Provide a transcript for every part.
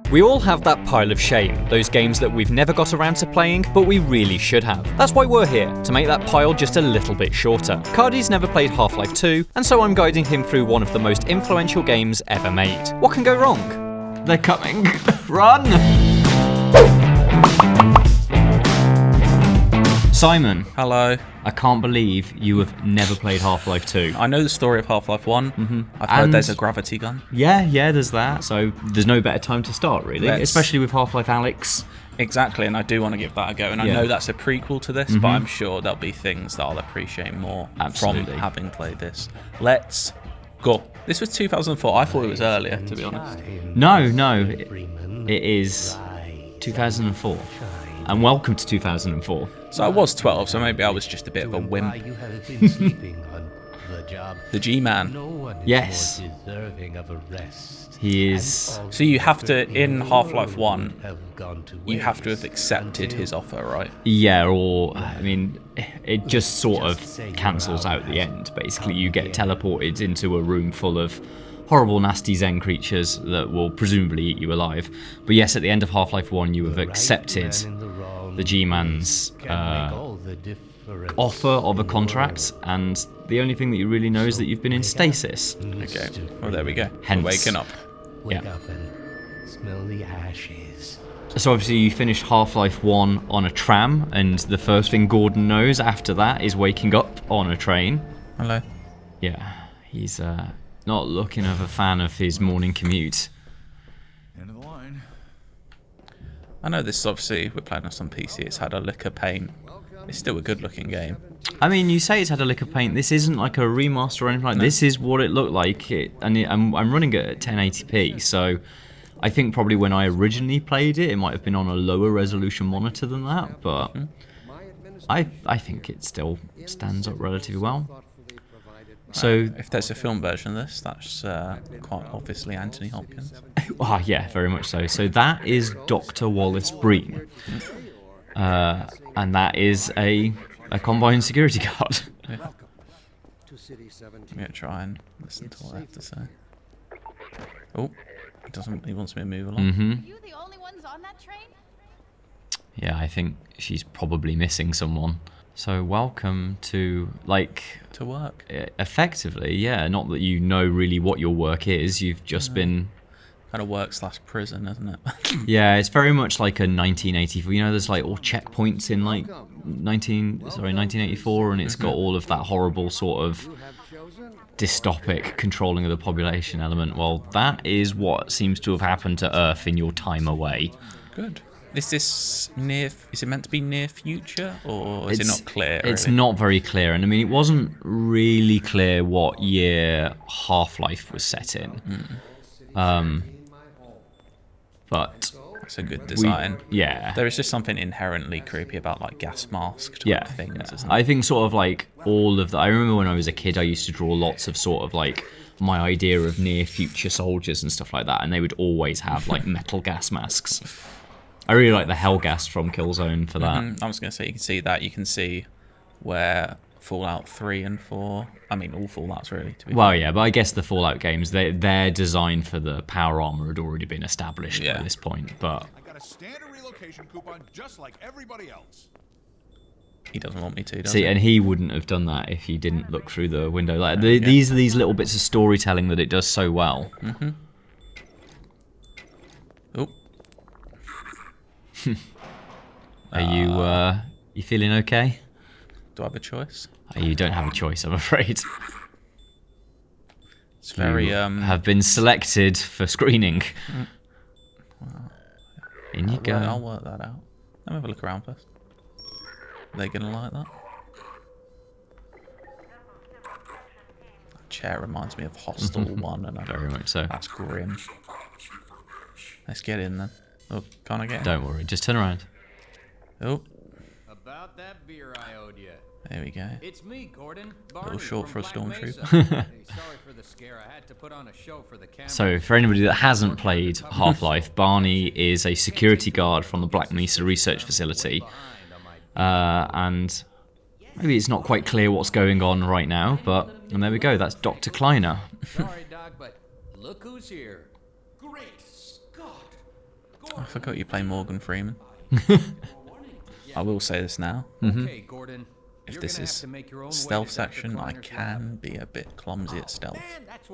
We all have that pile of shame, those games that we've never got around to playing, but we really should have. That's why we're here, to make that pile just a little bit shorter. Cardy's never played Half-Life 2, and so I'm guiding him through one of the most influential games ever made. What can go wrong? They're coming. Run! Simon. Hello. I can't believe you have never played Half-Life 2. I know the story of Half-Life 1. I've heard there's a gravity gun. Yeah, there's that. So there's no better time to start, really. Especially with Half-Life Alyx. Exactly, and I do want to give that a go. And I know that's a prequel to this, but I'm sure there'll be things that I'll appreciate more from having played this. Let's go. This was 2004. I thought it was earlier, to be honest. No. It is 2004. And welcome to 2004. So I was 12, so maybe I was just a bit of a wimp. The G-Man. Yes. He is. So you have to, in Half-Life 1, you have to have accepted his offer, right? Yeah, or, I mean, it just sort of cancels out the end. Basically, you get teleported into a room full of horrible, nasty Zen creatures that will presumably eat you alive. But yes, at the end of Half-Life 1, you have accepted the G-Man's offer of a contract, and the only thing that you really know is that you've been in stasis. Okay, well there we go. Hence, we're waking up. Yeah. Wake up and smell the ashes. So obviously you finished Half-Life 1 on a tram, and the first thing Gordon knows after that is waking up on a train. Hello. Yeah, he's not looking of a fan of his morning commute. End of the line. I know this is obviously, we're playing this on PC, it's had a lick of paint. It's still a good looking game. I mean, you say it's had a lick of paint. This isn't like a remaster or anything like that. This is what it looked like. I'm running it at 1080p, so I think probably when I originally played it, it might have been on a lower resolution monitor than that, but I think it still stands up relatively well. So, if there's a film version of this, that's quite obviously Anthony Hopkins. Yeah, very much so. So that is Dr. Wallace Breen. And that is a Combine security guard. Yeah. I'm going to try and listen to what I have to say. Oh, he wants me to move along. Are you the only ones on that train? Yeah, I think she's probably missing someone. So welcome to, To work. Effectively, yeah. Not that you know really what your work is. You've just been... Kind of work/prison, isn't it? Yeah, it's very much like a 1984. You know, there's like all checkpoints in like 1984, and it's got all of that horrible sort of dystopic controlling of the population element. Well, that is what seems to have happened to Earth in your time away. Good. Is this near? Is it meant to be near future, or is it not clear? It's really? not very clear, and I mean, it wasn't really clear what year Half-Life was set in. But it's a good design. Yeah. There is just something inherently creepy about like gas mask type things, isn't I there? think sort of like all of that. I remember when I was a kid, I used to draw lots of sort of like my idea of near future soldiers and stuff like that, and they would always have like metal gas masks. I really like the hell gas from Killzone for that. I was going to say, you can see that. You can see where Fallout 3 and 4... I mean, all Fallouts, really, to be Well, fair. yeah, but I guess the Fallout games, their design for the power armor had already been established by this point, but... I got a standard relocation coupon just like everybody else. He doesn't want me to, does See, he? and he wouldn't have done that if he didn't look through the window. Like these are these little bits of storytelling that it does so well. Oh. Are you feeling okay? Do I have a choice? You don't have a choice, I'm afraid. It's very... have been selected for screening. In you go. I'll work that out. Let me have a look around first. Are they going to like that? That chair reminds me of Hostel 1. And Very much so. That's grim. Let's get in then. Oh, can't I get in? Don't worry, just turn around. Oh, About that beer I owed you. there we go. It's me, Gordon. A little short for a stormtrooper. Sorry for the scare. I had to put on a show for the camera. So, for anybody that hasn't played Half-Life, Barney is a security guard from the Black Mesa Research Facility. And maybe it's not quite clear what's going on right now, and there we go, that's Dr. Kleiner. Sorry, Doc, but look who's here. Great Scott! I forgot you play Morgan Freeman. I will say this now. Okay, Gordon. If this is stealth section, I can be a bit clumsy at stealth.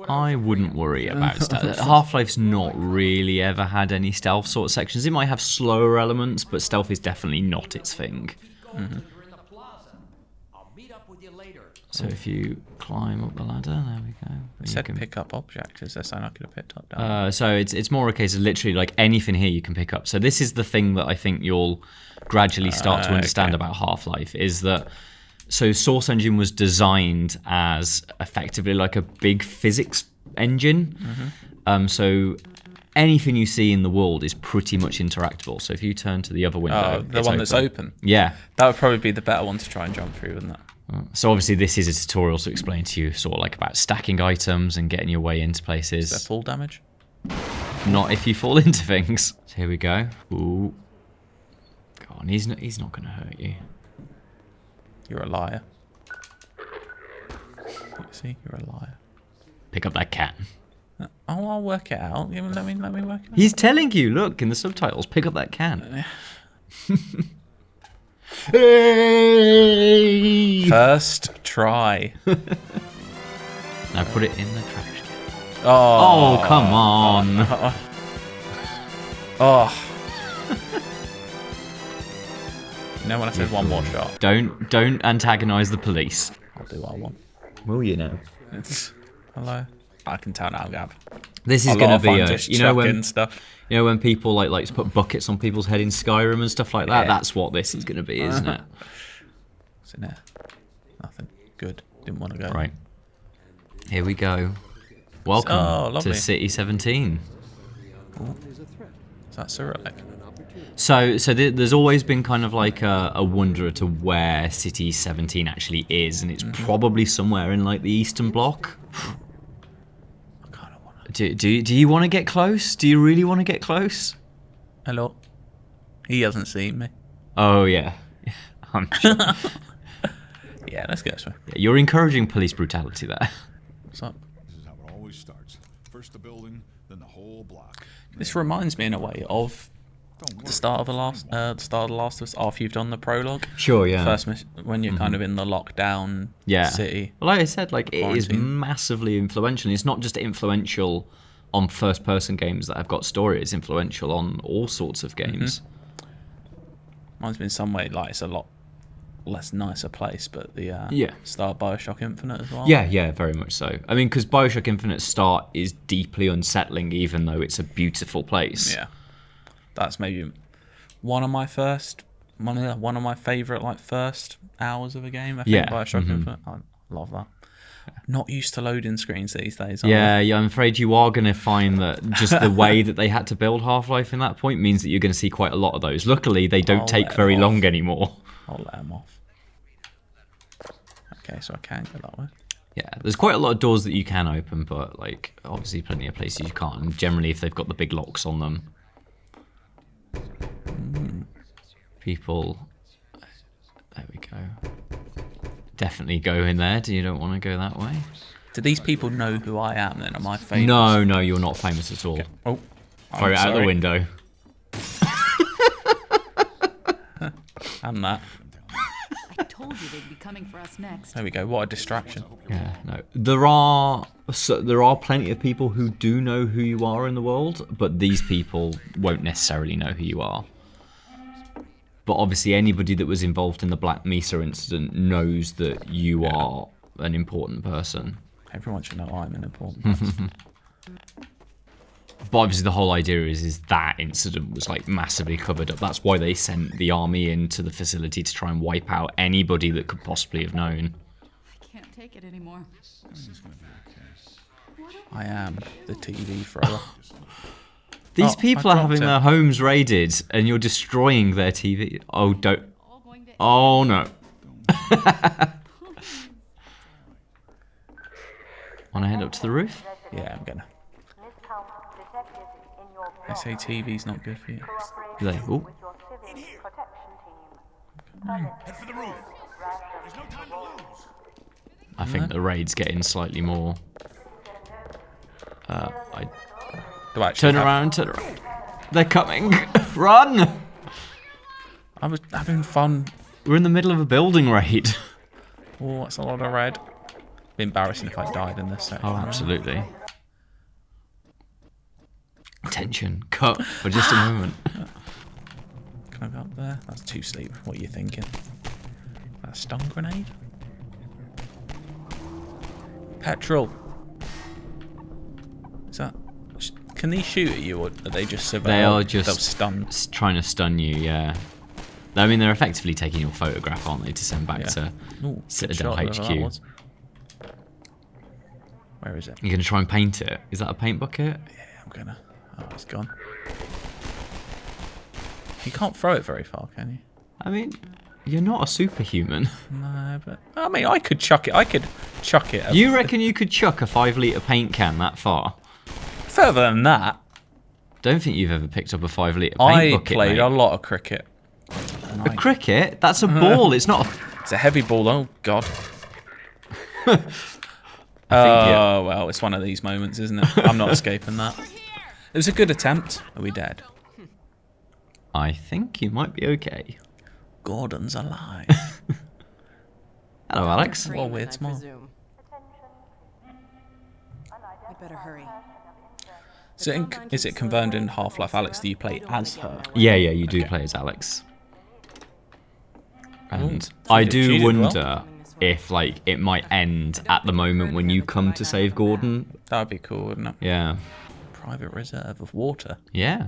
I wouldn't worry about stealth. Half-Life's not really ever had any stealth sort of sections. It might have slower elements, but stealth is definitely not its thing. So if you climb up the ladder, there we go. It said pick up objects. Is there something I could have picked up down? So it's more a case of literally like anything here you can pick up. So this is the thing that I think you'll gradually start to understand about Half-Life is that. So Source Engine was designed as effectively like a big physics engine. So anything you see in the world is pretty much interactable. So if you turn to the other window, the one that's open. Yeah, that would probably be the better one to try and jump through, wouldn't it? So obviously this is a tutorial to explain to you sort of like about stacking items and getting your way into places. Is that full damage? Not if you fall into things. So here we go. Ooh. Go on, he's not going to hurt you. You're a liar. See, you're a liar. Pick up that cat. Oh, I'll work it out. Let me work it out. He's telling you, look, in the subtitles, pick up that can. First try. Now put it in the trash can. Oh, come on. Oh. You know when I said one more shot? Don't antagonize the police. I'll do what I want. Will you now? Hello. I can tell now, Gab. This is going to be you know when people like to put buckets on people's head in Skyrim and stuff like that. Yeah. That's what this is going to be, isn't it? What's in there? Nothing. Good. Didn't want to go. Right. Here we go. Welcome to City 17. Ooh. Is that Cyrillic? So there's always been kind of like a wonder to where City 17 actually is, and it's probably somewhere in like the Eastern Bloc. I kind of want to. Do you want to get close? Do you really want to get close? Hello. He hasn't seen me. Oh yeah. I'm sure. Yeah, let's go this way. Yeah, you're encouraging police brutality there. What's up? This is how it always starts. First the building, then the whole block. This reminds me in a way of the start of the Last of Us after you've done the prologue. Sure, yeah. First mission, when you're kind of in the lockdown city. Well, like I said, like it is massively influential. It's not just influential on first-person games that have got story. It's influential on all sorts of games. Reminds me in some way like it's a lot less nicer place, but the start of BioShock Infinite as well. Yeah, very much so. I mean, because BioShock Infinite's start is deeply unsettling, even though it's a beautiful place. Yeah, that's maybe one of my favorite like first hours of a game. I think BioShock Infinite. I love that. Not used to loading screens these days. Yeah, I'm afraid you are going to find that just the way that they had to build Half-Life in that point means that you're going to see quite a lot of those. Luckily, they don't take very long anymore. I'll let them off. Okay, so I can go that way. Yeah, there's quite a lot of doors that you can open, but like obviously plenty of places you can't. And generally, if they've got the big locks on them, people. There we go. Definitely go in there. You don't want to go that way. Do these people know who I am then? Am I famous? No, you're not famous at all. Okay. Oh, throw it out the window. And that. I told you they'd be coming for us next. There we go. What a distraction. Yeah, no. There are plenty of people who do know who you are in the world, but these people won't necessarily know who you are. But obviously anybody that was involved in the Black Mesa incident knows that you are an important person. Everyone should know I'm an important person. But obviously the whole idea is that incident was like massively covered up. That's why they sent the army into the facility to try and wipe out anybody that could possibly have known. I can't take it anymore. I am the TV thrower. These people are having their homes raided, and you're destroying their TV. Oh, don't. Oh, no. Want to head up to the roof? Yeah, I'm gonna. They say TV's not good for you. Do they? Ooh. Head for the roof. There's no time to lose. I think the raid's getting slightly more... Turn around. They're coming. Run! I was having fun. We're in the middle of a building raid. Oh, that's a lot of red. Be embarrassing if I died in this section. Oh, absolutely. Tension. Cut for just a moment. Can I go up there? That's too steep. What are you thinking? That stun grenade? Petrol. Is that? Can these shoot at you, or are they just survive? They are just they'll stun. Trying to stun you. Yeah. I mean, they're effectively taking your photograph, aren't they, to send back to Ooh, Citadel good shot, whoever that HQ. was. Where is it? You're gonna try and paint it. Is that a paint bucket? Yeah, I'm gonna. Oh, it's gone. You can't throw it very far, can you? I mean, you're not a superhuman. No, but I mean, I could chuck it. I could chuck it. You reckon you could chuck a 5-litre paint can that far? Further than that, Don't think you've ever picked up a 5-litre paint I bucket, played mate. a lot of cricket. A cricket? That's a ball. It's not. It's a heavy ball. Oh God. Yeah. Oh well, it's one of these moments, isn't it? I'm not escaping that. It was a good attempt. Are we dead? I think you might be okay. Gordon's alive. Hello, Alex. What a weird smile. I better hurry. So is it confirmed in Half-Life Alex that you play as her? Yeah, you do Okay. play as Alex. And she I did do well. wonder if, like, it might end at the moment when you come to save Gordon. That would be cool, wouldn't it? Yeah. Private reserve of water. Yeah.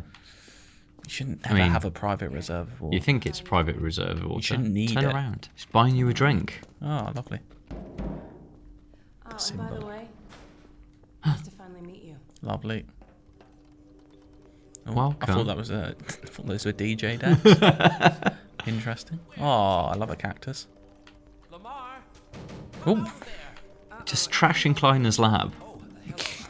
You shouldn't ever mean, have a private reserve of water. You think it's private reserve water. shouldn't need Turn it. around. It's buying you a drink. Oh, lovely. Oh, by Symbol. the way, nice to finally meet you. Lovely. Oh, Welcome. I thought that was I thought those were DJ decks. Interesting. Oh, I love a cactus. Oh, Just trashing Kleiner's lab.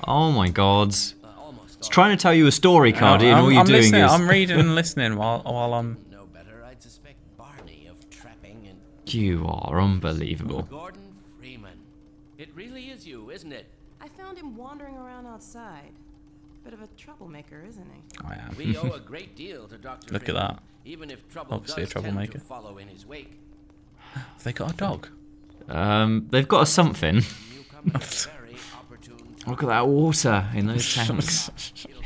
Oh my god. It's trying to tell you a story, Cardy, and all you're I'm doing listening. is... I'm reading and listening while I'm. No better, I'd suspect Barney of trapping and You are unbelievable. Gordon Freeman. It really is you, isn't it? I found him wandering around outside. Bit of a troublemaker, isn't he? I am. We owe a great deal to Dr. Look at Freeman, that. even if trouble Obviously a does tend troublemaker. to follow in his wake. Have they got a dog? They've got a something. Newcomer's very opportune. Look at that water in those tanks.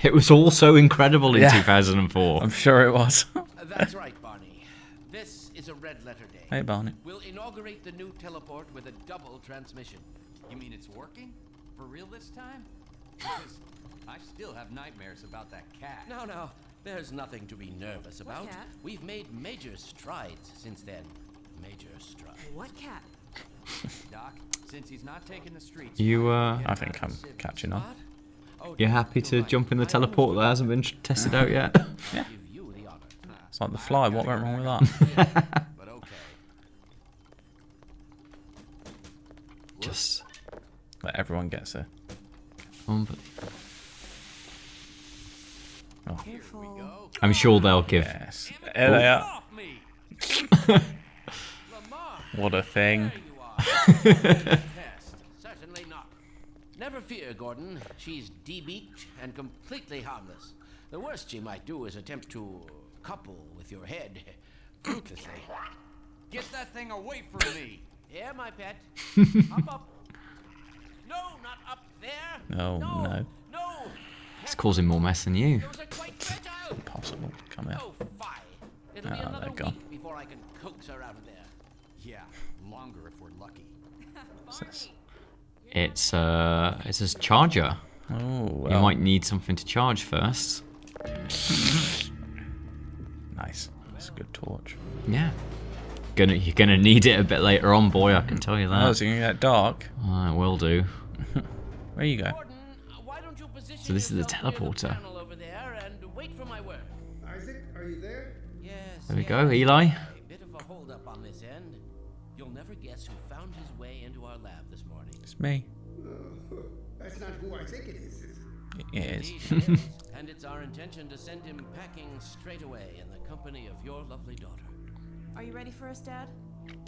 It was all so incredible in Yeah. 2004. I'm sure it was. That's right, Barney. This is a red letter day. Hey, Barney. We'll inaugurate the new teleport with a double transmission. You mean it's working? For real this time? Because I still have nightmares about that cat. No, there's nothing to be nervous about. cat? We've made major strides since then. Major strides. What cat? Doc, since he's not taking the streets... You, I think I'm catching on. Oh, you're happy to jump in the teleport that hasn't been tested out yet? Yeah. give you the honor. It's like the fly. What went wrong with that? But okay. Just Like everyone gets it. unbelievable. Careful. I'm sure they'll give... Yes. There they are. Off me! Lamar, What a thing. there you are. Test. Certainly not. Never fear, Gordon. She's debeaked and completely harmless. The worst she might do is attempt to couple with your head. Fruitlessly. Get that thing away from me! Here, my pet. Up. No, not up there. Oh, no. No. It's causing more mess than you. Those are quite fragile. Impossible. Come here. Oh, fie. It'll be Oh, another they're gone. week before I can coax her out of there. Yeah, longer if we're lucky. What's this? It's a charger. Oh, You well. might need something to charge first. Nice. That's a good torch. Yeah. You're gonna need it a bit later on, boy. I can tell you Oh, that. is it going to get dark? Oh, it will do. Where you go? Gordon, why don't you position So this is the yourself near teleporter. panel over there and wait for my word? Isaac, are you there? Yes. There we go, Eli. A bit of a hold up on this end. You'll never guess who found his way into our lab this morning. It's me. That's not who I think it is. It is. Indeed it is. And it's our intention to send him packing straight away in the company of your lovely daughter. Are you ready for us, Dad?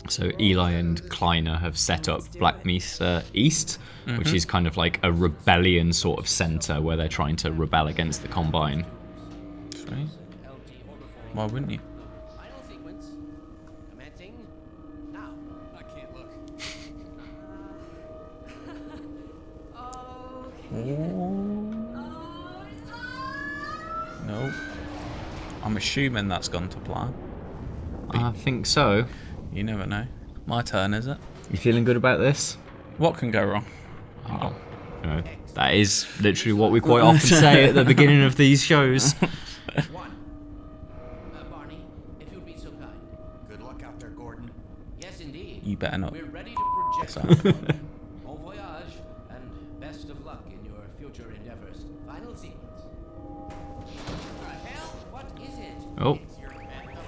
So Eli and Kleiner have set up Black Mesa East, which is kind of like a rebellion sort of center where they're trying to rebel against the Combine. Sweet. Why wouldn't you? Final sequence. Commencing now. I can't look. Nope. I'm assuming that's gone to plan. I think so. You never know. My turn, is it? You feeling good about this? What can go wrong? Oh, no. That is literally what we quite often say at the beginning of these shows. One. Barney, if you'd be so kind. Good luck out there, Gordon. Yes, indeed. You better not. We're ready to project. Bon voyage, and best of luck in your future endeavors. Final sequence. What the hell? What is it? Oh,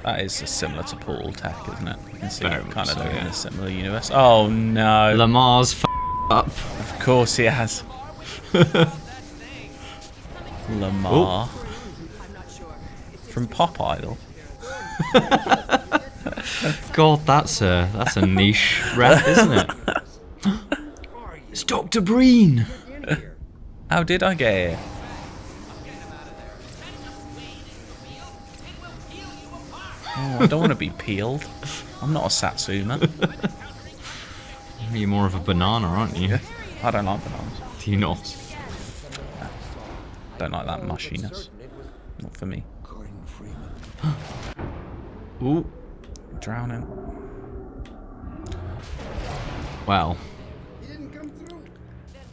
That is similar to Portal tech, isn't it? You can see Very it much kind of so, in yeah. a similar universe. Oh no! Lamar's up. Of course he has. Lamar. From Pop Idol. God, that's a niche rep, isn't it? It's Dr. Breen. How did I get here? Oh, I don't want to be peeled. I'm not a Satsuma. You're more of a banana, aren't you? I don't like bananas. Do you not? Don't like that mushiness. Not for me. Ooh. Drowning. Well.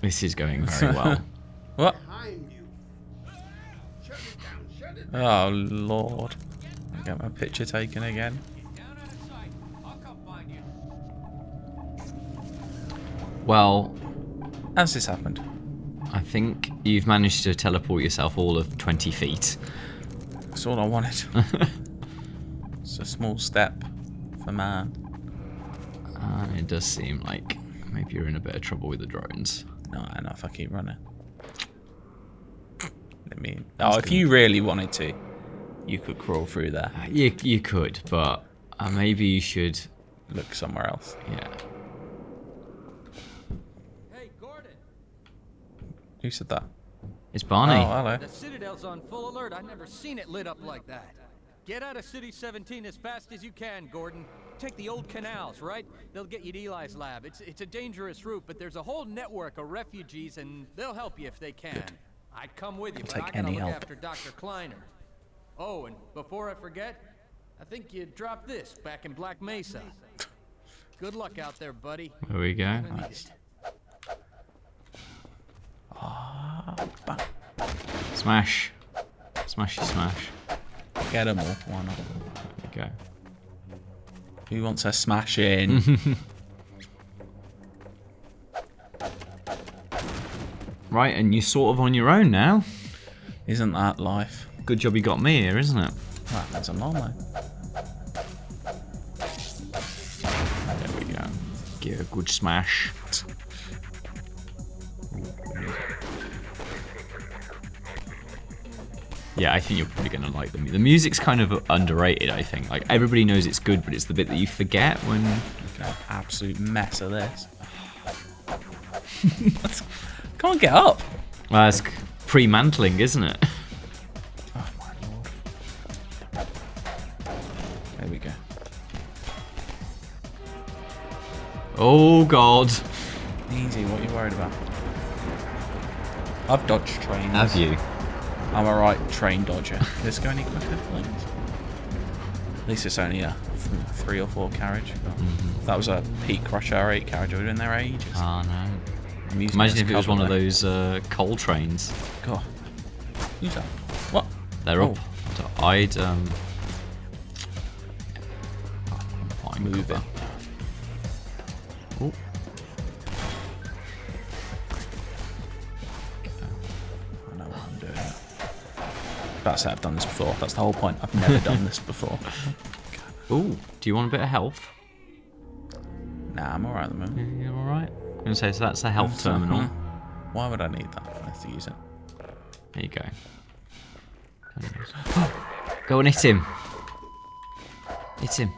This is going very well. What? Oh lord. I get my picture taken again. Well, How's this happened? I think you've managed to teleport yourself all of 20 feet. That's all I wanted. It's a small step for man. It does seem like maybe you're in a bit of trouble with the drones. No, not if I keep running. I mean, if you really wanted to, you could crawl through there. You could, but maybe you should. Look somewhere else. Yeah. Hey, Gordon. Who said that? It's Barney. Oh, hello. The Citadel's on full alert. I've never seen it lit up like that. Get out of City 17 as fast as you can, Gordon. Take the old canals, right? They'll get you to Eli's lab. It's a dangerous route, but there's a whole network of refugees, and they'll help you if they can. I'd come with you, but take I gotta any look help. after Dr. Kleiner. Oh, and before I forget, I think you dropped this back in Black Mesa. Good luck out there, buddy. There we go. Gonna need it. Smash. Smashy smash. Get them all. Why not? There you Who wants a smash in? go. Right, and you're sort of on your own now. Isn't that life? Good job you got me here, isn't it? That happens a lot, mate. There we go. Give it a good smash. Yeah, I think you're probably going to like the music's kind of underrated, I think. Like, everybody knows it's good, but it's the bit that you forget when... Look at an absolute mess of this. Come on, get up. Well, it's pre-mantling, isn't it? Oh, my lord. There we go. Oh, God. Easy, what are you worried about? I've dodged trains. Have you? I'm a right train dodger. Did this go any quicker? Please? At least it's only a 3 or 4 carriage. If that was a peak rush hour 8 carriage, I would have been there ages. Oh, no. Amusement Imagine is if it was covered one of there. those coal trains. God. Who's that? What? They're Oh. up. So I'd fine, Move cover. it. Oh. I know what I'm doing. That's how I've done this before. That's the whole point. I've never done this before. Ooh, do you want a bit of health? Nah, I'm alright at the moment. You alright? I'm going to say, so that's the health terminal. Why would I need that? I have to use it. There you go. Go and hit him. Hit him.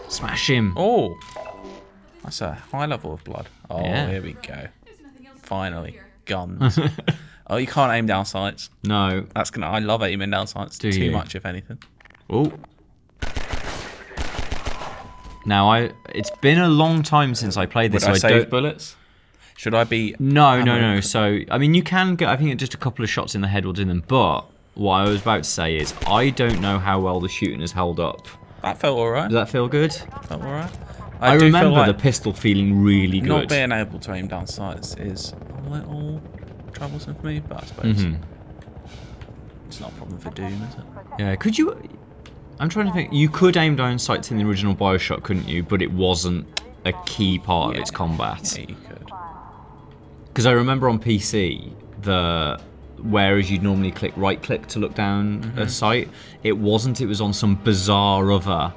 Smash him. Oh! That's a high level of blood. Oh, Yeah. here we go. There's nothing else to do Finally. here. Guns. Oh, you can't aim down sights. No. I love aiming down sights. Too much, if anything. Oh. Now it's been a long time since I played this. Would I so save bullets? Should I be? No. So I mean, you can get. I think just a couple of shots in the head will do them. But what I was about to say is, I don't know how well the shooting has held up. That felt alright. Does that feel good? Felt alright. I remember the pistol feeling really good. Not being able to aim down sights is a little troublesome for me, but I suppose it's not a problem for Doom, is it? Yeah. Could you? I'm trying to think. You could aim down sights in the original Bioshock, couldn't you? But it wasn't a key part of its combat. Yeah, you could. Because I remember on PC, whereas you'd normally click right-click to look down a sight, it wasn't. It was on some bizarre other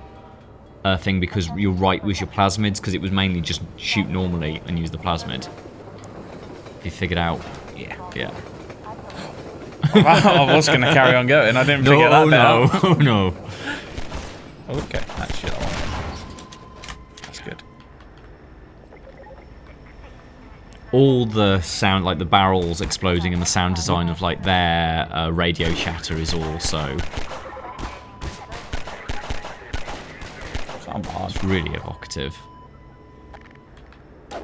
thing because your right was your plasmids, because it was mainly just shoot normally and use the plasmid. You figured out. Yeah. I was going to carry on going. I didn't figure that out. Oh no. Okay, that's shit. That's good. All the sound, like the barrels exploding and the sound design of like their radio chatter is also... It's really evocative.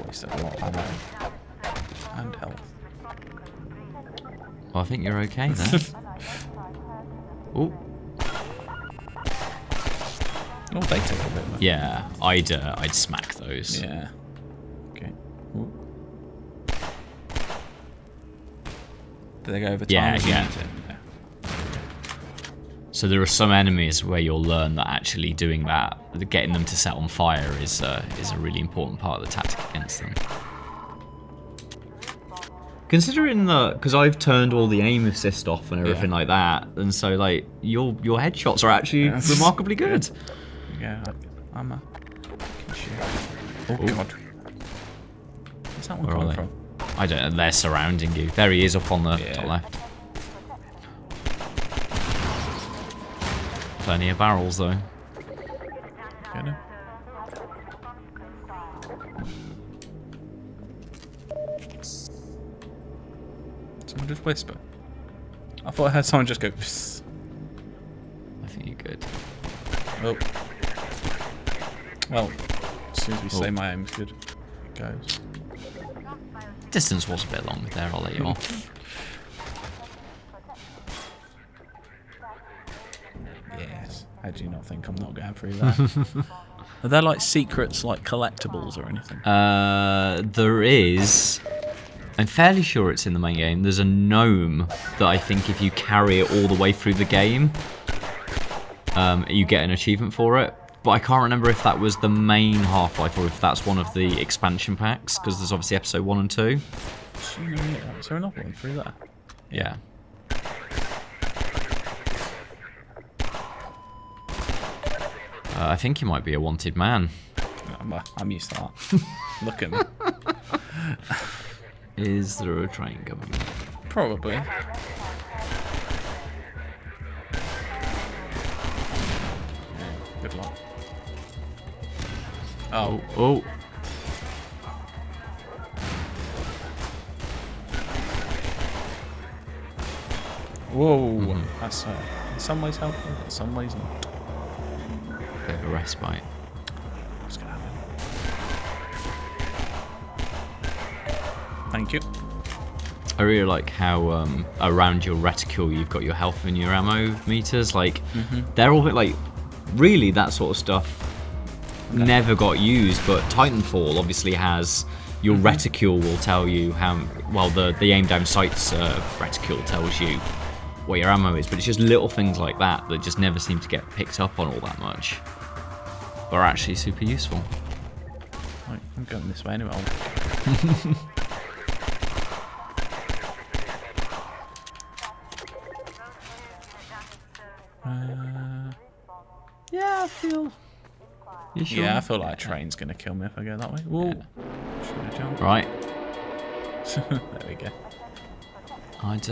Wasted a lot of ammo. And health. Well, I think you're okay there. Oh. Oh, they take a bit. Yeah, I'd smack those. Yeah. Okay. Ooh. Do they go over time? Yeah. So there are some enemies where you'll learn that actually doing that, getting them to set on fire, is a really important part of the tactic against them. Considering because I've turned all the aim assist off and everything like that, and so like your headshots are actually remarkably good. Yeah, I'm a... Oh god. Where's that one coming from? I don't know, they're surrounding you. There he is up on the top left. Plenty of barrels though. Get him. Someone just whisper. I thought I heard someone just go psst. I think you're good. Oh. Well, as soon as we say my aim's good, it goes. Distance was a bit long there, I'll let you off. Yes. How do you not think I'm not going through that? Are there like secrets, like collectibles or anything? There is. I'm fairly sure it's in the main game. There's a gnome that I think if you carry it all the way through the game, you get an achievement for it. But I can't remember if that was the main Half-Life or if that's one of the expansion packs, because there's obviously episode 1 and 2. Is there another one through there? Yeah. I think you might be a wanted man. I'm used to that. Look at me. Is there a train coming? Probably. Good luck. Oh. Whoa. That's in some ways helpful, in some ways not. Bit of a respite. What's gonna happen? Thank you. I really like how around your reticule you've got your health and your ammo meters. Like, they're all a bit like, really that sort of stuff never got used, but Titanfall obviously has your reticule will tell you how, well, the aim down sights reticule tells you what your ammo is, but it's just little things like that that just never seem to get picked up on all that much, but are actually super useful. Right, I'm going this way anyway. Yeah, I feel... You sure? Yeah, I feel like a train's gonna kill me if I go that way. Whoa. Yeah. Should I jump? Right. There we go. I'd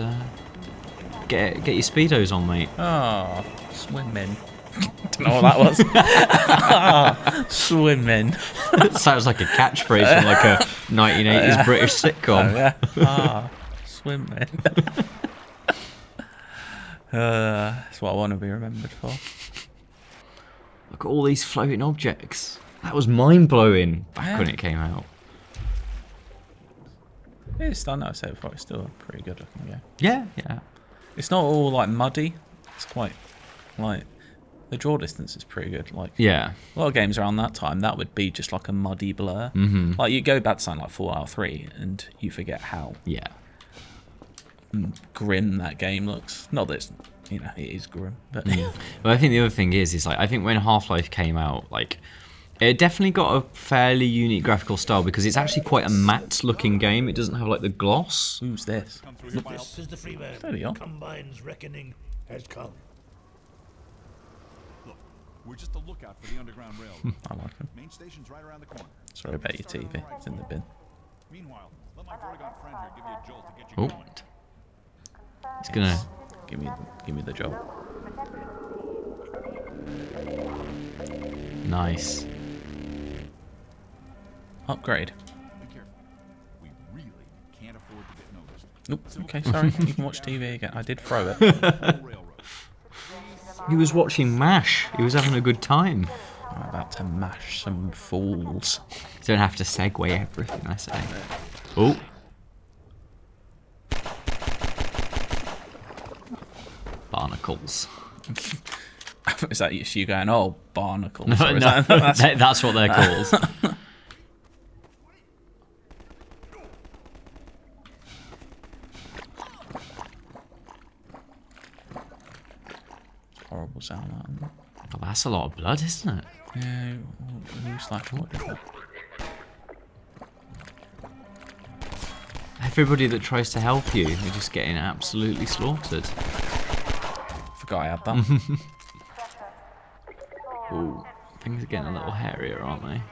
get your speedos on, mate. Oh, swimming. Don't know what that was. Swimming. Sounds like a catchphrase from like a 1980s British sitcom. Oh, yeah. swim, man. That's what I want to be remembered for. Look at all these floating objects. That was mind-blowing back when it came out. It's still, I said before, it's still a pretty good looking game. Yeah, yeah. It's not all like muddy. It's quite like the draw distance is pretty good. Like yeah, a lot of games around that time that would be just like a muddy blur. Like you go back to something like Fallout 3 and you forget how grim that game looks. Not that it's, you know, it is grim, but But I think the other thing is like I think when Half-Life came out, like it definitely got a fairly unique graphical style because it's actually quite a matte looking game. It doesn't have like the gloss. Who's this? This is the free man. Combine's reckoning has come. Look, we're just a lookout for the underground railroad. I like him. Main station's right around the corner. Sorry about your TV. It's in the bin. Meanwhile, let my Vertigon friend here give you a jolt to get you going. It's gonna give me the job. Nice. Upgrade. Be careful. We really can't afford to get noticed. Nope. Okay, sorry. You can watch TV again. I did throw it. He was watching MASH. He was having a good time. I'm about to mash some fools. You don't have to segue everything I say. Oh. Barnacles. Is that you going, oh, barnacles? No, no, that's what they're called. Horrible sound that. Well, that's a lot of blood, isn't it? Yeah, who's like, what did that? Everybody that tries to help you, you're just getting absolutely slaughtered. Forgot I had that. Ooh, things are getting a little hairier, aren't they?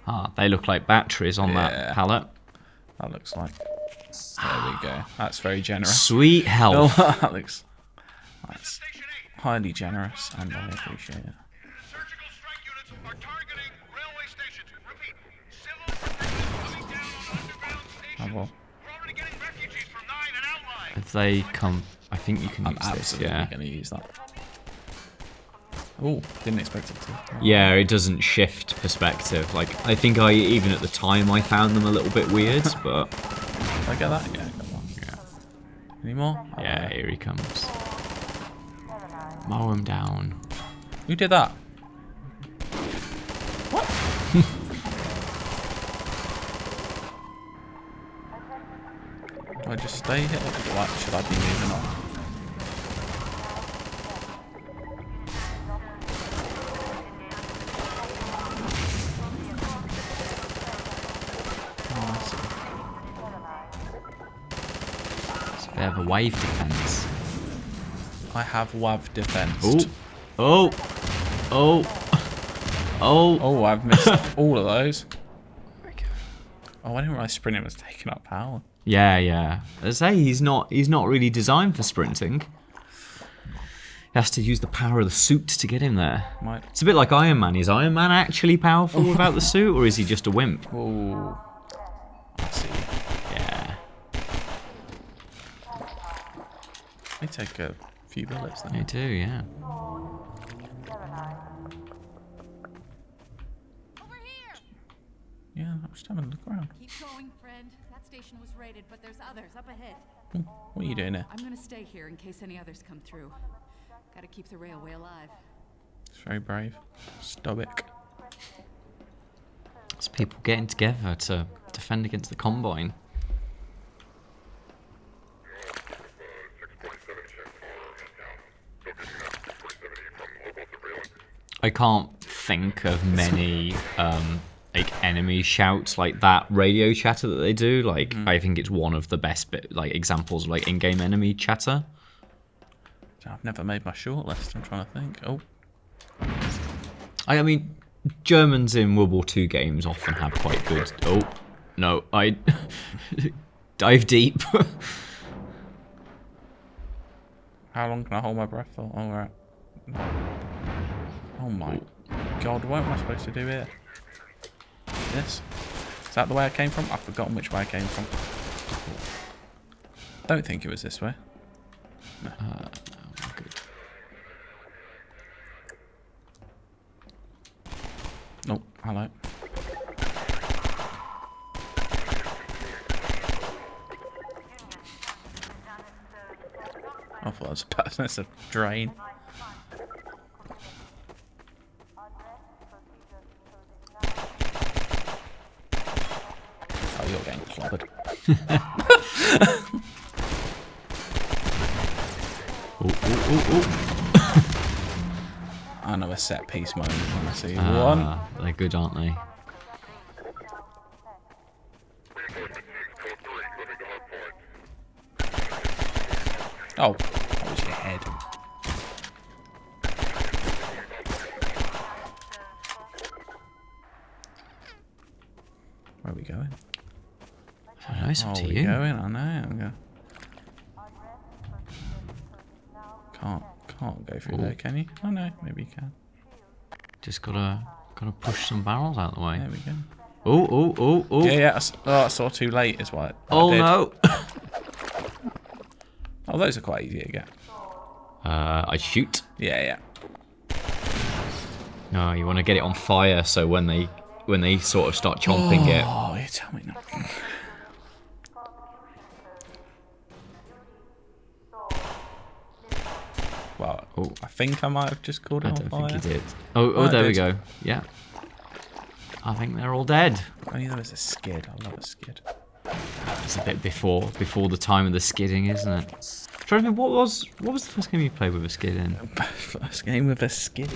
Ah, they look like batteries on that pallet. That looks like. There we go. That's very generous. Sweet health. That looks. That's highly generous, and I appreciate it. Surgical strike units are targeting railway stations. Repeat. Civil coming down on underground stations. Oh, well. We're already getting refugees from 9 and outlying. If they come, I think you can I'm use this. absolutely Yeah. going to use that. Oh, didn't expect it to. Yeah, it doesn't shift perspective. Like I think even at the time I found them a little bit weird, but. Did I get that? Yeah, I got one. Yeah. Any more? Yeah, here he comes. Mow him down. Who did that? What? Do I just stay here? Or should I be moving on? Oh, I see. It's a bit of a wave defense. I have WAV defense. Oh. Oh. Oh. Oh, I've missed all of those. Oh, I didn't realize sprinting was taking up power. Yeah, yeah. As I say, he's not really designed for sprinting. He has to use the power of the suit to get him there. Might. It's a bit like Iron Man. Is Iron Man actually powerful without the suit, or is he just a wimp? Oh, I see. Yeah. They take a few bullets then. They do, yeah. Over here! Yeah, I'm just having a look around. Keep going, friend. That station was raided, but there's others up ahead. What are you doing here? I'm gonna stay here in case any others come through. Gotta keep the railway alive. It's very brave. Stoic. It's people getting together to defend against the Combine. I can't think of many like enemy shouts like that radio chatter that they do. Like I think it's one of the best examples of like in-game enemy chatter. I've never made my shortlist. I'm trying to think. Oh, I mean, Germans in World War II games often have quite good. Oh no, I dive deep. how long can I hold my breath for? Oh, we're at... Oh my god, what am I supposed to do here? This? Is that the way I came from? I've forgotten which way I came from. don't think it was this way. No. Oh, hello. I thought that's a drain. Oh, you're getting clobbered. I know a set piece moment when I see one. They're good, aren't they? Oh, that was your head. Where are we going? I don't know, it's up to Where are we you. going? I know. I'm going. Can't go through there, can you? Oh no, maybe you can. Just gotta push some barrels out of the way. There we go. Oh. Yeah. I saw too late is what. Oh no. Oh, those are quite easy to get. I shoot. Yeah. No, you want to get it on fire so when they sort of start chomping it. Oh, you tell me not. Well, I think I might have just called it I on don't fire. think you did. Oh, there we go. Yeah. I think they're all dead. I knew there was a skid. I love a skid. It's a bit before the time of the skidding, isn't it? Trying to think, what was the first game you played with a skid in? First game with a skid.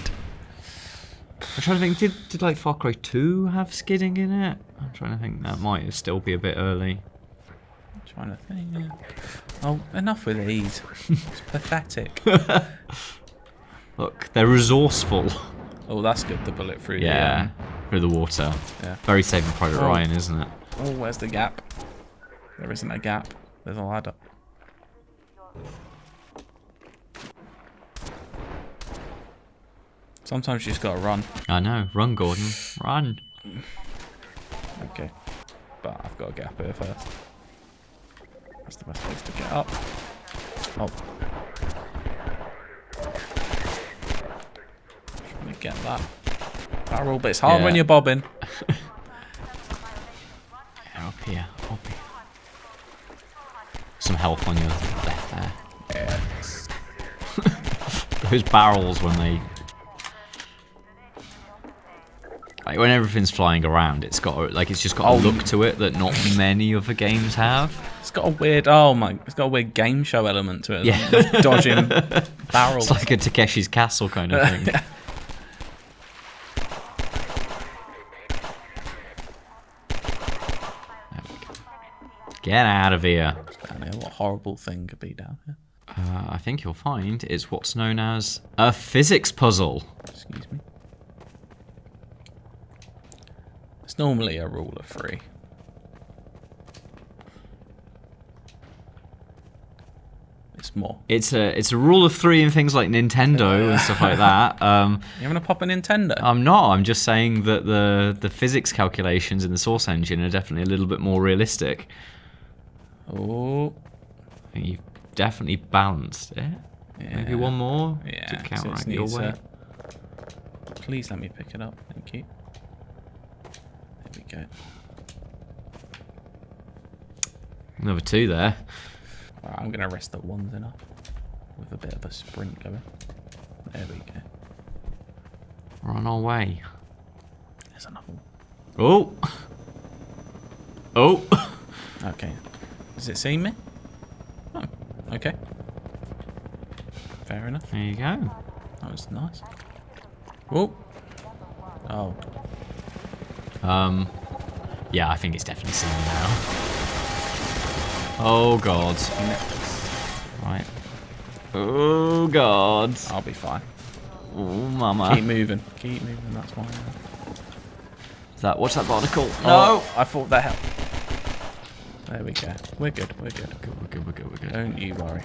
I'm trying to think, did like Far Cry 2 have skidding in it? I'm trying to think, that might still be a bit early. I'm trying to think. Yeah. Oh, enough with these. It's pathetic. Look, they're resourceful. Oh, that's good. The bullet through through the water. Yeah. Very Saving Private Ryan, isn't it? Oh, where's the gap? There isn't a gap. There's a ladder. Sometimes you just gotta run. I know. Run, Gordon. Run. Okay. But I've got to get up here first. That's the best place to get up. Oh. Let me get that barrel, but it's hard when you're bobbing. Up here. Some help on your left there. Yeah. Those barrels when everything's flying around, it's just got a look to it that not many other games have. It's got a weird game show element to it. Yeah. Like dodging barrels. It's like a Takeshi's Castle kind of thing. Get out of here. Down here, what horrible thing could be down here? I think you'll find it's what's known as a physics puzzle. Excuse me. It's normally a rule of 3. It's more. It's a rule of 3 in things like Nintendo and stuff like that. You gonna pop a Nintendo? I'm not. I'm just saying that the physics calculations in the Source engine are definitely a little bit more realistic. Oh. I think you've definitely balanced it. Yeah. Maybe one more Yeah. to counteract it your needs, weight. Please let me pick it up. Thank you. There we go. Another 2 there. Right, I'm gonna rest at 1's enough. With a bit of a sprint going. There we go. We're on our way. There's another one. Oh! Oh! Okay. Has it seen me? Oh, okay. Fair enough. There you go. That was nice. Oh. Oh. Yeah, I think it's definitely seen me now. Oh god. Right. Oh god. I'll be fine. Oh mama. Keep moving. Keep moving, that's why. What's that barnacle? No! No! I thought that helped. There we go. We're good. We're good. Don't you worry.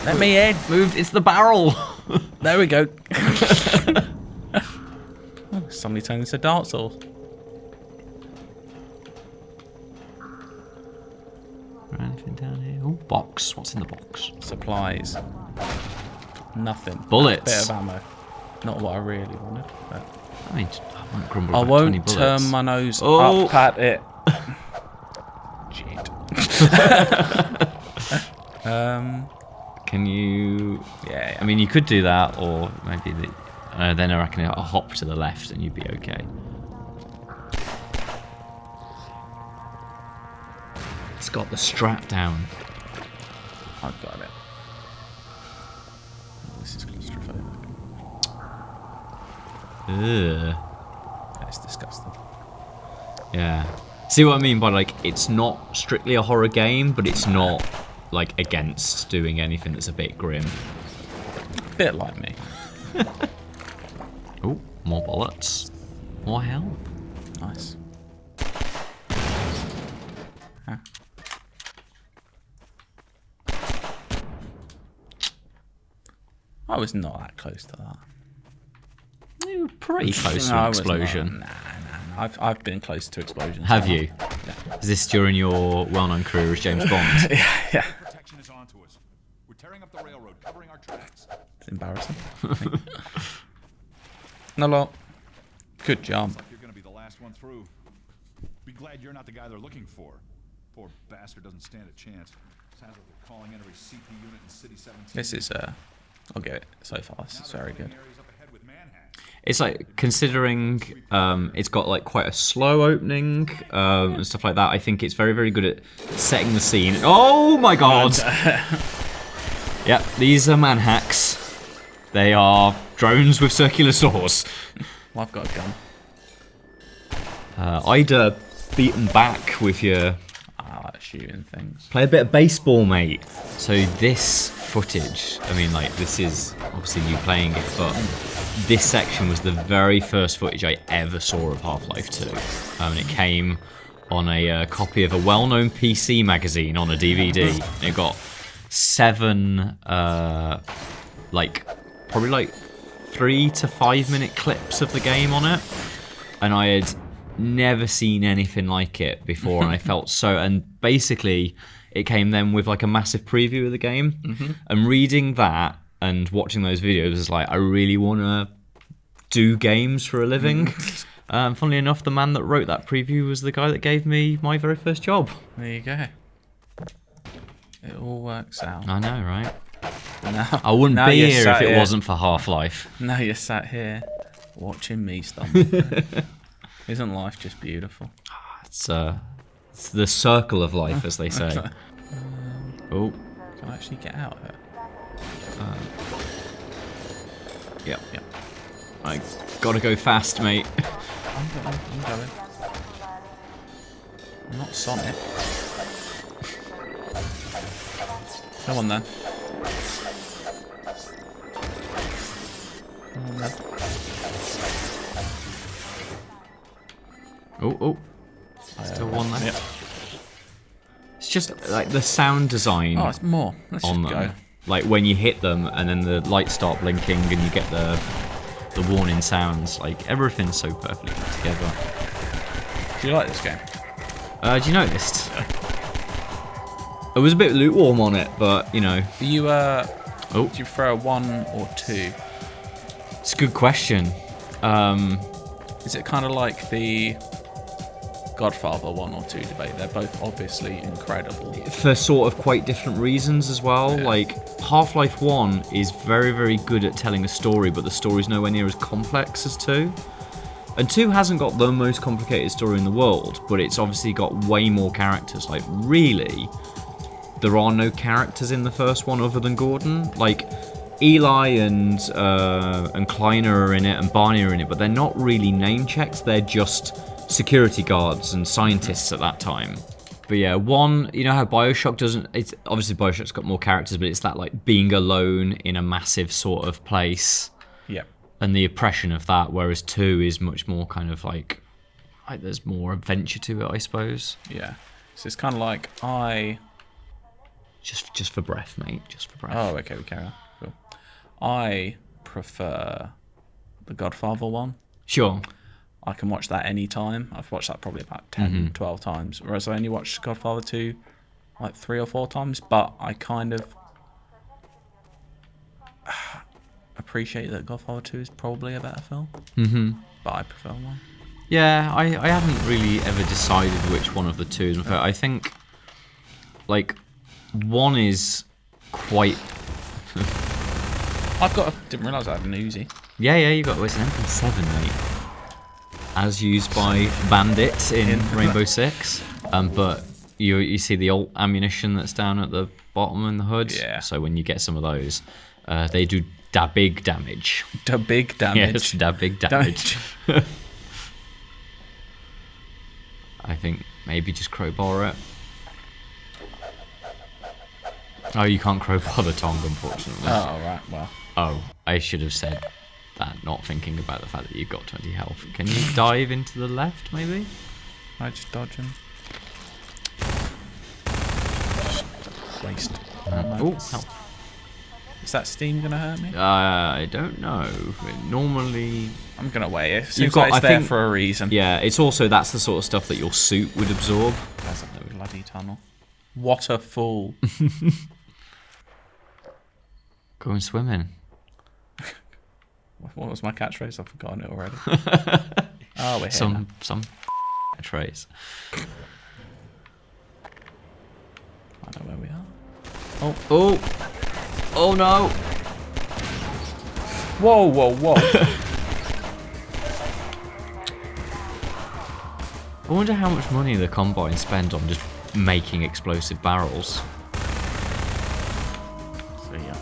Let me in. Move, it's the barrel! There we go. Oh, somebody turned into Dark Souls. Anything down Box. What's in the box? Supplies. Nothing. Bullets. Bit of ammo. Not what I really wanted. But I mean, I won't grumble I about 20 won't bullets. turn my nose Oh. up at it. Cheat. Can you... Yeah. I mean, you could do that, or maybe then I reckon a hop to the left and you'd be okay. It's got the strap down. I've got it. This is claustrophobic. Ugh. It's disgusting. Yeah. See what I mean by, like, it's not strictly a horror game, but it's not, like, against doing anything that's a bit grim. Bit like me. Oh, more bullets. More health. Nice. Huh. I was not that close to that. You were pretty close to No, I an was explosion. not. Nah. I've been close to explosions. Have you? Yeah. Is this during your well-known career as James Bond? Yeah. Protection is onto us. We're tearing up the railroad, covering our tracks. It's embarrassing. No lot. Good job. Looks like you're gonna be the last one through. Be glad you're not the guy they're looking for. Poor bastard doesn't stand a chance. Sounds like they're calling in every CP unit in City 17. This is I'll get it so far. This is very good. Areas up ahead with Manhattan. It's like, considering it's got like quite a slow opening and stuff like that, I think it's very, very good at setting the scene. Oh my god! Yep, these are manhacks. They are drones with circular saws. Well, I've got a gun. I'd beat them back with your... I like shooting things. Play a bit of baseball, mate. So this footage, I mean, like, this is obviously you playing it, but this section was the very first footage I ever saw of Half-Life 2. And it came on a copy of a well-known PC magazine on a DVD. It got 7, probably like 3 to 5 minute clips of the game on it. And I had never seen anything like it before, and I felt so... And basically, it came then with like a massive preview of the game. And reading that and watching those videos is like, I really want to do games for a living. Funnily enough, the man that wrote that preview was the guy that gave me my very first job. There you go. It all works out. I know, right? Now, I wouldn't now be you're here sat if it here- wasn't for Half-Life. Now you're sat here watching me stumble. Isn't life just beautiful? It's the circle of life, as they say. Oh, Can I actually get out of it? yep. I gotta go fast, mate. I'm going. I'm not Sonic. Come on then. Come on then. Oh. Still one there. Yep. It's just like the sound design Oh, it's more. Let's on just them. go. Like when you hit them and then the lights start blinking and you get the warning sounds. Like everything's so perfectly put together. Do you like this game? Do you notice? It was a bit lukewarm on it, but you know. Do you do you prefer a 1 or 2? It's a good question. Is it kind of like the Godfather 1 or 2 debate? They're both obviously incredible. For sort of quite different reasons as well. Yeah. Like Half-Life 1 is very, very good at telling a story, but the story's nowhere near as complex as 2. And 2 hasn't got the most complicated story in the world, but it's obviously got way more characters. Like, really, there are no characters in the first one other than Gordon. Like, Eli and Kleiner are in it, and Barney are in it, but they're not really name checks. They're just security guards and scientists at that time. But yeah, 1, you know how Bioshock doesn't... It's obviously Bioshock's got more characters, but it's that, like, being alone in a massive sort of place. Yep. And the oppression of that, whereas 2 is much more kind of like there's more adventure to it, I suppose. Yeah. So it's kind of like Just for breath, mate. Just for breath. Oh, okay, we carry on. Cool. I prefer the Godfather 1. Sure. I can watch that any time. I've watched that probably about 10, 12 times. Whereas I only watched Godfather 2 like 3 or 4 times, but I kind of appreciate that Godfather 2 is probably a better film. Mm-hmm. But I prefer 1. Yeah, I haven't really ever decided which one of the two is my favorite. I think, like, 1 is quite... didn't realise I had an Uzi. Yeah, you got... It's an MP7, mate. As used by bandits in Rainbow Six. But you see the old ammunition that's down at the bottom in the hood? Yeah. So when you get some of those, they do da big damage. Da big damage. Yes, da big damage. I think maybe just crowbar it. Oh, you can't crowbar the tongue, unfortunately. Oh, right, well. Oh, I should have said that, not thinking about the fact that you've got 20 health. Can you dive into the left, maybe? I just dodge him. Just waste. Oh, health. Is that steam gonna hurt me? I don't know. Normally... I'm gonna wait. It seems like it's there for a reason. Yeah, it's also, that's the sort of stuff that your suit would absorb. There's a bloody tunnel. What a fool. Going swimming. What was my catchphrase? I've forgotten it already. Oh, we're here Some catchphrase. I don't know where we are. Oh! Oh no! Whoa, whoa, whoa. I wonder how much money the Combine spend on just making explosive barrels. See ya.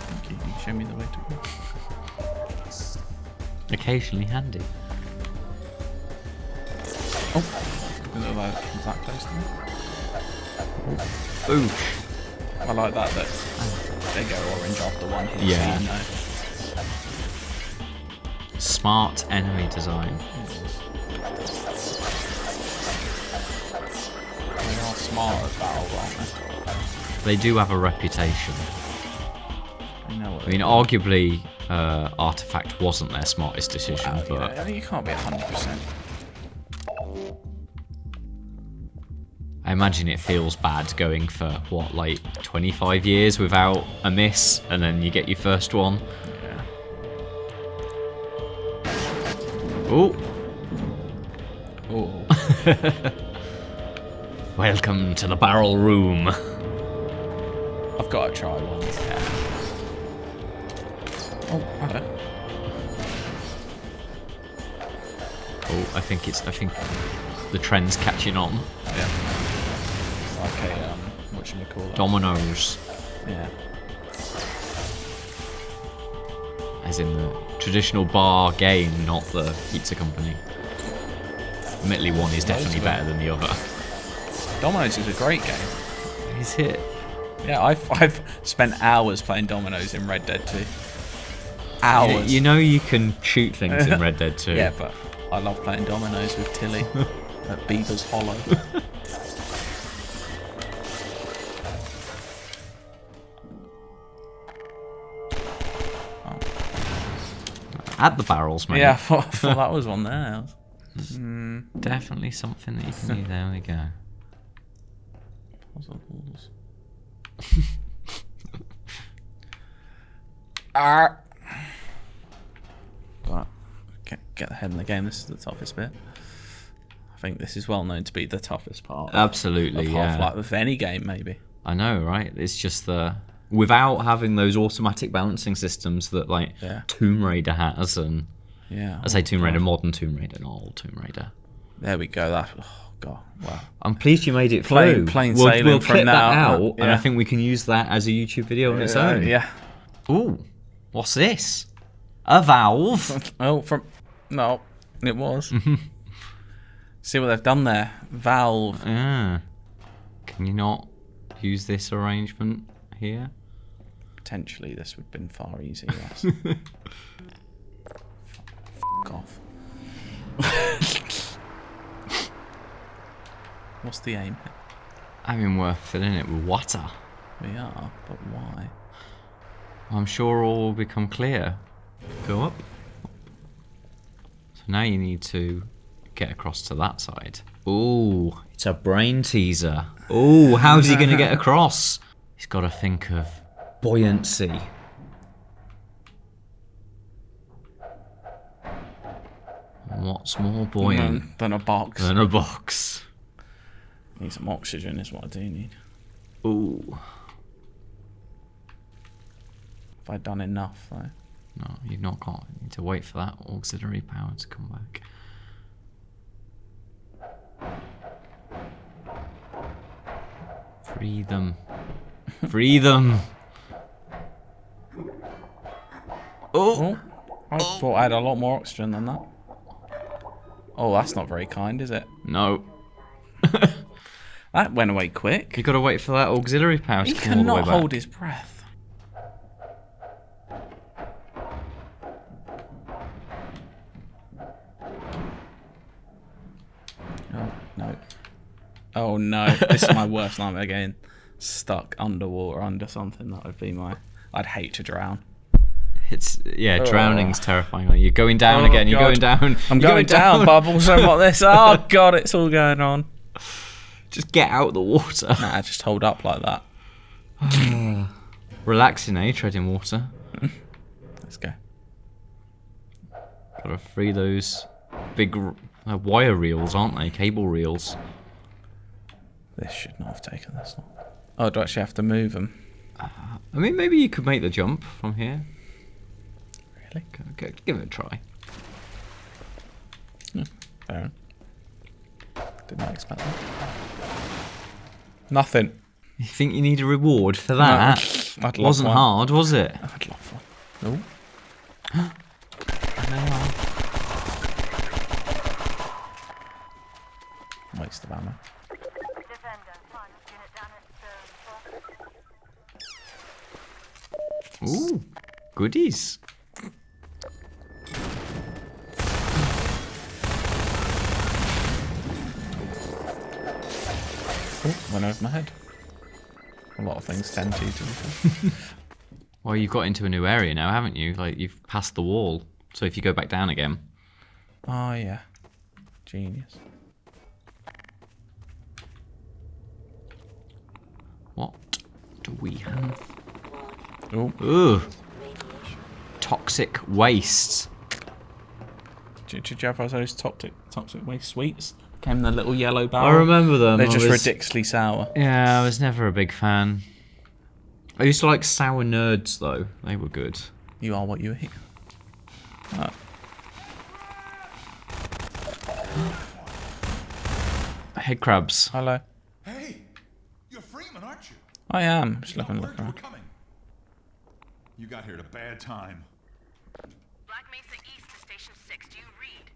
Thank you. You show me the way to go. Occasionally handy. Oh, look like it's that close to me. Boosh. I like that they go orange after one hit. Yeah. So you know. Smart enemy design. They are smart at battle, aren't They do have a reputation. they? Know what I mean, arguably, Artifact wasn't their smartest decision, but... I think you can't be 100%. I imagine it feels bad going for, what, like 25 years without a miss, and then you get your first one. Yeah. Oh! Oh. Welcome to the barrel room. I've got to try one. Yeah. Oh, hello. Oh, I think the trend's catching on. Yeah. It's like a, whatchamacallit? Dominoes. Yeah. As in the traditional bar game, not the pizza company. Admittedly, one is definitely better than the other. Dominoes is a great game. Is it? Yeah, I've spent hours playing Dominoes in Red Dead 2. Hours. You know you can shoot things in Red Dead 2. Yeah, but I love playing Dominoes with Tilly at Beaver's Hollow. Add the barrels, mate. Yeah, I thought that was one there. Definitely something that you can do. There we go. Get the head in the game. This is the toughest bit. I think this is well known to be the toughest part. Absolutely, of Half-Life, of any game, maybe. I know, right? It's just without having those automatic balancing systems that Tomb Raider has, and I say Tomb Raider, modern Tomb Raider, not old Tomb Raider. There we go. That. Oh god! Wow. I'm pleased you made it through. Plain sailing we'll from clip now. That out, and I think we can use that as a YouTube video on its own. Yeah. Ooh, what's this? A valve? No, it was. See what they've done there. Valve. Yeah. Can you not use this arrangement here? Potentially, this would have been far easier. Yes. F off. What's the aim here? I mean, we're filling it with water. We are, but why? I'm sure all will become clear. Go up. So now you need to get across to that side. Ooh, it's a brain teaser. Ooh, how's he going to get across? He's got to think of buoyancy. What's more buoyant than a box? Than a box. Need some oxygen is what I do need. Ooh. Have I done enough though? No, you've not got. You need to wait for that auxiliary power to come back. Free them. Free them. Oh! I thought I had a lot more oxygen than that. Oh, that's not very kind, is it? No. That went away quick. You got to wait for that auxiliary power to come all the way back. He cannot hold his breath. Oh, no. Oh, no. This is my worst nightmare again. Stuck underwater under something. That would be my... I'd hate to drown. Drowning's terrifying. You're going down again. You're going down. I'm going down, but I've also got this. Oh, God, it's all going on. Just get out the water. Nah, just hold up like that. Relaxing, eh? Treading water. Let's go. Gotta free those big wire reels, aren't they? Cable reels. This should not have taken this long. Oh, do I actually have to move them? I mean, maybe you could make the jump from here. Really? Give it a try. Fair enough. Did not expect that. Nothing. You think you need a reward for that? No, I'd love Wasn't one. hard, was it? I'd love one. No. Waste of ammo. Ooh, goodies. Oh, went over my head. A lot of things tend to be fair. Well, you've got into a new area now, haven't you? Like, you've passed the wall. So if you go back down again... Oh, yeah. Genius. What do we have? Oh. Ugh. Toxic waste. Did you have those toxic waste sweets? Came in the little yellow barrel. I remember them. They're just ridiculously sour. Yeah, I was never a big fan. I used to like sour nerds though. They were good. You are what you eat. Oh. Head crabs. Hello. Hey, you're Freeman, aren't you? I am. Just looking We're around. coming. You got here at a bad time. Black Mesa East to Station 6. Do you read?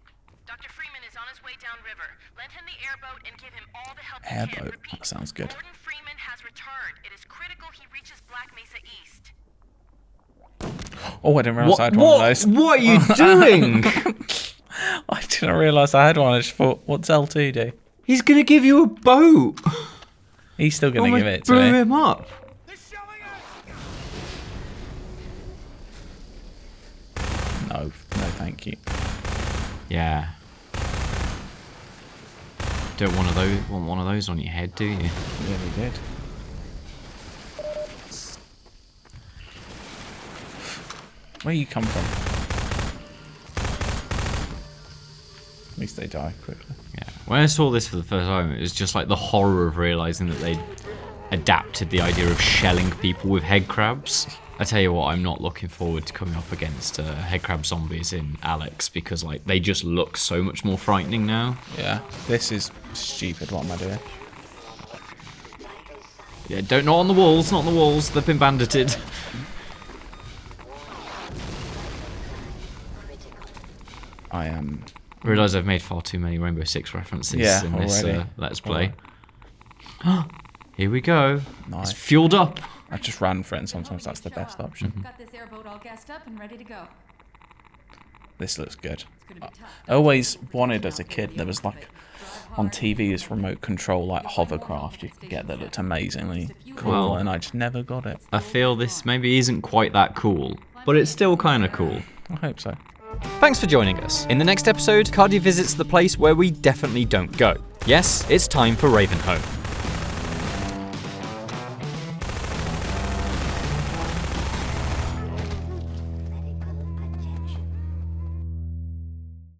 Dr. Freeman is on his way downriver. Lend him the airboat and give him all the help you can. Airboat. Repeat. That sounds good. Gordon Freeman has returned. It is critical he reaches Black Mesa East. Oh, I didn't realise I had one of those. What are you doing? I didn't realise I had one. I just thought, what's L2 do? He's gonna give you a boat. He's still going to give it to blew me. him up. No, thank you. Yeah. Don't want one of those on your head, do you? Yeah, we did. Where you come from? At least they die quickly. Yeah. When I saw this for the first time, it was just like the horror of realizing that they adapted the idea of shelling people with head crabs. I tell you what, I'm not looking forward to coming up against head crab zombies in Alex because like they just look so much more frightening now. Yeah, this is stupid. What am I doing? Yeah, not on the walls, not on the walls. They've been bandited. I am. I realise I've made far too many Rainbow Six references in this Let's Play. Here we go. Nice. It's fueled up. I just ran for it, and sometimes that's the best option. Got this airboat all gassed up and ready to go. This looks good. It's gonna be tough. I always wanted as a kid, there was like on TV this remote control like hovercraft you could get that looked amazingly cool, Well, and I just never got it. I feel this maybe isn't quite that cool, but it's still kind of cool. I hope so. Thanks for joining us. In the next episode, Cardy visits the place where we definitely don't go. Yes, it's time for Ravenholm.